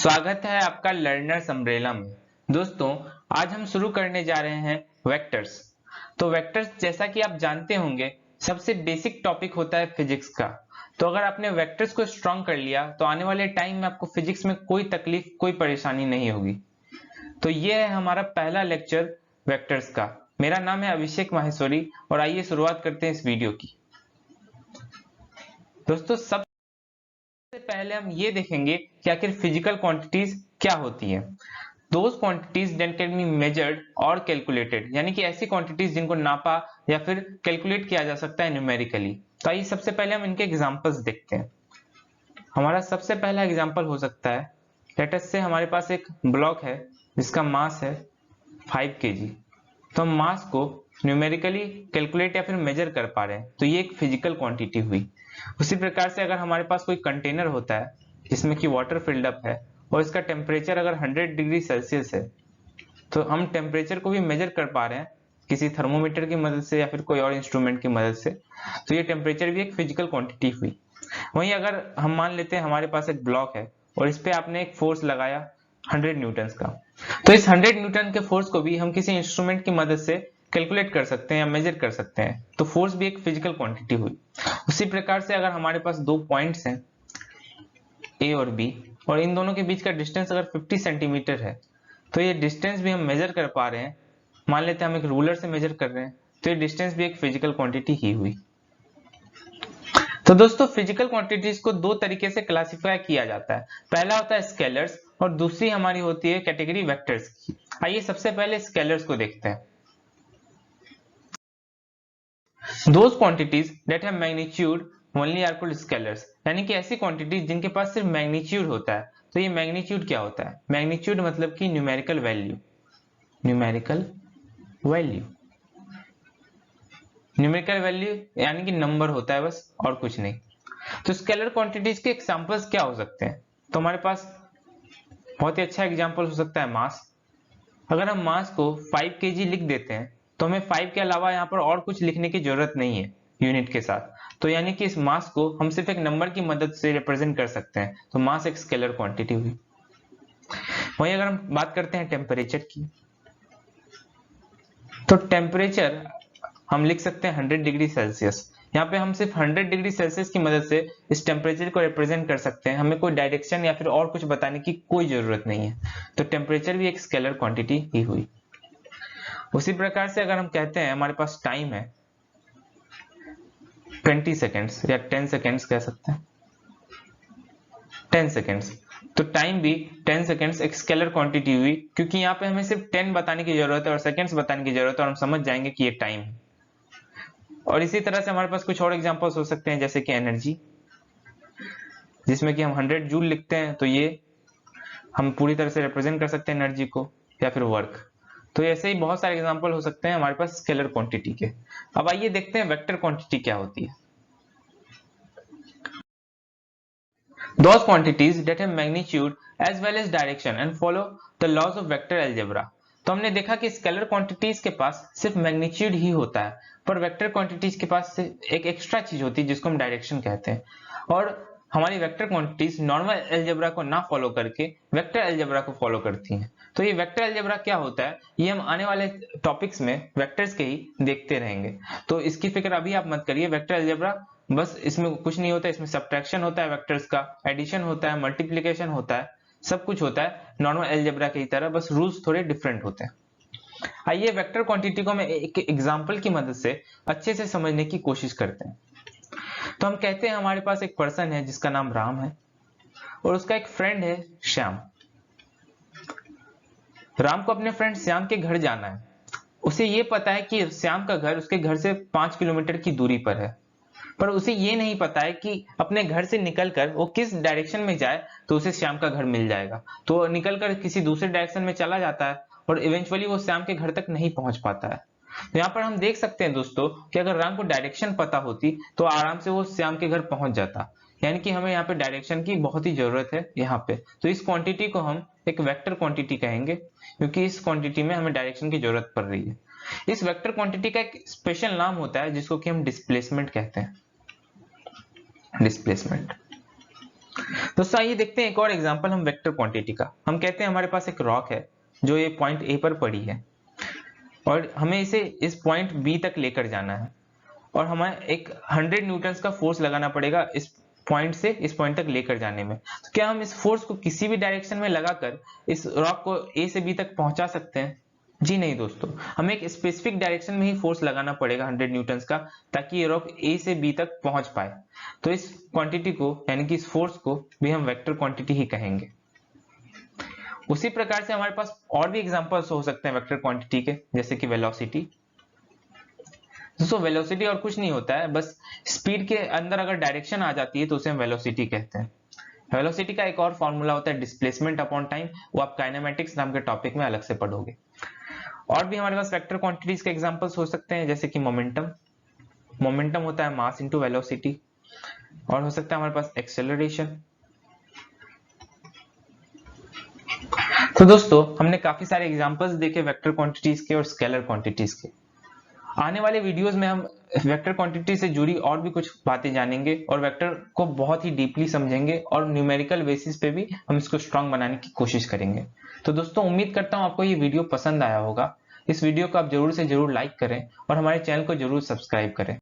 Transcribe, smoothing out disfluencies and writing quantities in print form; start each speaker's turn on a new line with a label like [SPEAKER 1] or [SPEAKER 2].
[SPEAKER 1] स्वागत है आपका लर्नर्स अम्ब्रेला में। दोस्तों, आज हम शुरू करने जा रहे हैं वेक्टर्स। तो वेक्टर्स जैसा कि आप जानते होंगे सबसे बेसिक टॉपिक होता है फिजिक्स का। तो अगर आपने वेक्टर्स को स्ट्रॉन्ग कर लिया तो आने वाले टाइम में आपको फिजिक्स में कोई तकलीफ कोई परेशानी नहीं होगी। तो ये है हमारा पहला लेक्चर वेक्टर्स का। मेरा नाम है अभिषेक माहेश्वरी और आइए शुरुआत करते हैं इस वीडियो की। दोस्तों, सबसे पहले हम ये देखेंगे कि आखिर फिजिकल क्वांटिटीज क्या होती है। Those quantities that can be measured और कैलकुलेटेड, यानी कि ऐसी क्वांटिटीज जिनको नापा या फिर कैलकुलेट किया जा सकता है न्यूमेरिकली। तो आइए सबसे पहले हम इनके एग्जांपल्स देखते हैं। हमारा सबसे पहला एग्जांपल हो सकता है, लेट अस से हमारे पास एक ब्लॉक है जिसका मास है 5 kg। तो हम मास को न्यूमेरिकली कैलकुलेट या फिर मेजर कर पा रहे हैं, तो ये एक फिजिकल क्वांटिटी हुई। उसी प्रकार से अगर हमारे पास कोई कंटेनर होता है जिसमें कि वाटर फिल्ड अप है और इसका टेम्परेचर अगर 100 डिग्री सेल्सियस है, तो हम टेम्परेचर को भी मेजर कर पा रहे हैं किसी थर्मोमीटर की मदद से या फिर कोई और इंस्ट्रूमेंट की मदद से। तो ये टेम्परेचर भी एक फिजिकल क्वांटिटी हुई। वहीं अगर हम मान लेते हैं हमारे पास एक ब्लॉक है और इस पे आपने एक फोर्स लगाया 100 न्यूटन का, तो इस 100 न्यूटन के फोर्स को भी हम किसी इंस्ट्रूमेंट की मदद से कैलकुलेट कर सकते हैं या मेजर कर सकते हैं। तो फोर्स भी एक फिजिकल क्वांटिटी हुई। उसी प्रकार से अगर हमारे पास दो पॉइंट्स हैं ए और बी और इन दोनों के बीच का डिस्टेंस अगर 50 सेंटीमीटर है, तो ये डिस्टेंस भी हम मेजर कर पा रहे हैं। मान लेते हैं हम एक रूलर से मेजर कर रहे हैं, तो ये डिस्टेंस भी एक फिजिकल क्वांटिटी ही हुई। तो दोस्तों, फिजिकल क्वांटिटीज को दो तरीके से क्लासिफाई किया जाता है। पहला होता है स्केलर्स और दूसरी हमारी होती है कैटेगरी वेक्टर्स की। आइए सबसे पहले स्केलर्स को देखते हैं। Those quantities that have magnitude only are called scalars, यानी कि ऐसी क्वांटिटीज जिनके पास सिर्फ मैग्नीट्यूड होता है। तो ये मैग्नीट्यूड क्या होता है? मैग्नीट्यूड मतलब कि numerical value. Numerical value numerical value यानी कि नंबर होता है बस, और कुछ नहीं। तो स्केलर क्वांटिटीज के एग्जांपल्स क्या हो सकते हैं? तो हमारे पास बहुत ही अच्छा एग्जांपल हो सकता है मास। अगर हम मास को 5 kg लिख देते हैं तो हमें 5 के अलावा यहाँ पर और कुछ लिखने की जरूरत नहीं है यूनिट के साथ। तो यानी कि इस मास को हम सिर्फ एक नंबर की मदद से रिप्रेजेंट कर सकते हैं। तो मास एक स्केलर क्वांटिटी हुई। वहीं अगर हम बात करते हैं टेम्परेचर की, तो टेम्परेचर हम लिख सकते हैं 100 डिग्री सेल्सियस। यहाँ पे हम सिर्फ 100 डिग्री सेल्सियस की मदद से इस टेम्परेचर को रिप्रेजेंट कर सकते हैं। हमें कोई डायरेक्शन या फिर और कुछ बताने की कोई जरूरत नहीं है। तो टेम्परेचर भी एक स्केलर क्वांटिटी ही हुई। उसी प्रकार से अगर हम कहते हैं हमारे पास टाइम है 20 सेकेंड्स या 10 सेकेंड्स कह सकते हैं, 10 सेकेंड्स, तो टाइम भी 10 सेकेंड्स एक स्केलर क्वांटिटी हुई, क्योंकि यहाँ पे हमें सिर्फ 10 बताने की जरूरत है और सेकेंड्स बताने की जरूरत है और हम समझ जाएंगे कि ये टाइम है। और इसी तरह से हमारे पास कुछ और एग्जांपल्स हो सकते हैं, जैसे कि एनर्जी, जिसमें कि हम 100 जूल लिखते हैं, तो ये हम पूरी तरह से रिप्रेजेंट कर सकते हैं एनर्जी को, या फिर वर्क। तो ऐसे ही बहुत सारे एग्जांपल हो सकते हैं हमारे पास स्केलर क्वांटिटी के। अब आइए देखते हैं वेक्टर क्वांटिटी क्या होती है। Those quantities that have magnitude as well as direction and follow the laws of vector algebra। तो हमने देखा कि स्केलर क्वांटिटीज के पास सिर्फ मैग्नीट्यूड ही होता है, पर वेक्टर क्वांटिटीज के पास एक एक्स्ट्रा चीज होती है जिसको हम डायरेक्शन कहते हैं। और हमारी वेक्टर क्वांटिटीज नॉर्मल अलजेब्रा को ना फॉलो करके वेक्टर अलजेब्रा को फॉलो करती हैं। तो ये वेक्टर अलजेब्रा क्या होता है, ये हम आने वाले टॉपिक्स में वेक्टर्स के ही देखते रहेंगे। तो इसकी फिक्र अभी आप मत करिए। वेक्टर अलजेब्रा बस इसमें कुछ नहीं होता, इसमें सब्ट्रैक्शन होता है वेक्टर्स का, एडिशन होता है, मल्टीप्लिकेशन होता है, सब कुछ होता है नॉर्मल अलजेब्रा की तरह, बस रूल्स थोड़े डिफरेंट होते हैं। आइए वेक्टर क्वांटिटी को मैं एक एग्जांपल की मदद से अच्छे से समझने की कोशिश करते हैं। तो हम कहते हैं हमारे पास एक पर्सन है जिसका नाम राम है और उसका एक फ्रेंड है श्याम। राम को अपने फ्रेंड श्याम के घर जाना है। उसे ये पता है कि श्याम का घर उसके घर से 5 किलोमीटर की दूरी पर है, पर उसे ये नहीं पता है कि अपने घर से निकलकर वो किस डायरेक्शन में जाए तो उसे श्याम का घर मिल जाएगा। तो निकलकर किसी दूसरे डायरेक्शन में चला जाता है और इवेंचुअली वो श्याम के घर तक नहीं पहुंच पाता है। तो यहाँ पर हम देख सकते हैं दोस्तों कि अगर राम को डायरेक्शन पता होती तो आराम से वो श्याम के घर पहुंच जाता। यानी कि हमें यहाँ पे डायरेक्शन की बहुत ही जरूरत है यहाँ पे। तो इस क्वांटिटी को हम एक वेक्टर क्वांटिटी कहेंगे, क्योंकि इस क्वांटिटी में हमें डायरेक्शन की जरूरत पड़ रही है। इस वेक्टर क्वांटिटी का एक स्पेशल नाम होता है जिसको कि हम डिस्प्लेसमेंट कहते हैं। डिस्प्लेसमेंट। दोस्तों आइए देखते हैं एक और एग्जांपल हम वेक्टर क्वांटिटी का। हम कहते हैं हमारे पास एक रॉक है जो ये पॉइंट ए पर पड़ी है और हमें इसे इस पॉइंट बी तक लेकर जाना है और हमें एक 100 न्यूटन्स का फोर्स लगाना पड़ेगा इस पॉइंट से इस पॉइंट तक लेकर जाने में। तो क्या हम इस फोर्स को किसी भी डायरेक्शन में लगाकर इस रॉक को ए से बी तक पहुंचा सकते हैं? जी नहीं दोस्तों, हमें एक स्पेसिफिक डायरेक्शन में ही फोर्स लगाना पड़ेगा 100 न्यूटन्स का, ताकि ये रॉक ए से बी तक पहुंच पाए। तो इस क्वांटिटी को यानी कि इस फोर्स को भी हम वेक्टर क्वांटिटी ही कहेंगे। उसी प्रकार से हमारे पास और भी एग्जांपल्स हो सकते हैं वेक्टर क्वांटिटी के, जैसे कि वेलोसिटी। दोस्तों वेलोसिटी और कुछ नहीं होता है, बस स्पीड के अंदर अगर डायरेक्शन आ जाती है तो उसे हम वेलोसिटी कहते हैं। वेलोसिटी का एक और फॉर्मूला होता है डिस्प्लेसमेंट अपॉन टाइम, वो आप काइनेमेटिक्स नाम के टॉपिक में अलग से पढ़ोगे। और भी हमारे पास वेक्टर क्वांटिटीज के एग्जांपल्स हो सकते हैं, जैसे कि मोमेंटम। मोमेंटम होता है मास इनटू वेलोसिटी। और हो सकता है हमारे पास एक्सेलरेशन। तो दोस्तों हमने काफी सारे एग्जांपल्स देखे वेक्टर क्वांटिटीज के और स्केलर क्वांटिटीज के। आने वाले वीडियोस में हम वेक्टर क्वांटिटी से जुड़ी और भी कुछ बातें जानेंगे और वेक्टर को बहुत ही डीपली समझेंगे और न्यूमेरिकल बेसिस पे भी हम इसको स्ट्रांग बनाने की कोशिश करेंगे। तो दोस्तों उम्मीद करता हूं आपको ये वीडियो पसंद आया होगा। इस वीडियो को आप जरूर से जरूर लाइक करें और हमारे चैनल को जरूर सब्सक्राइब करें।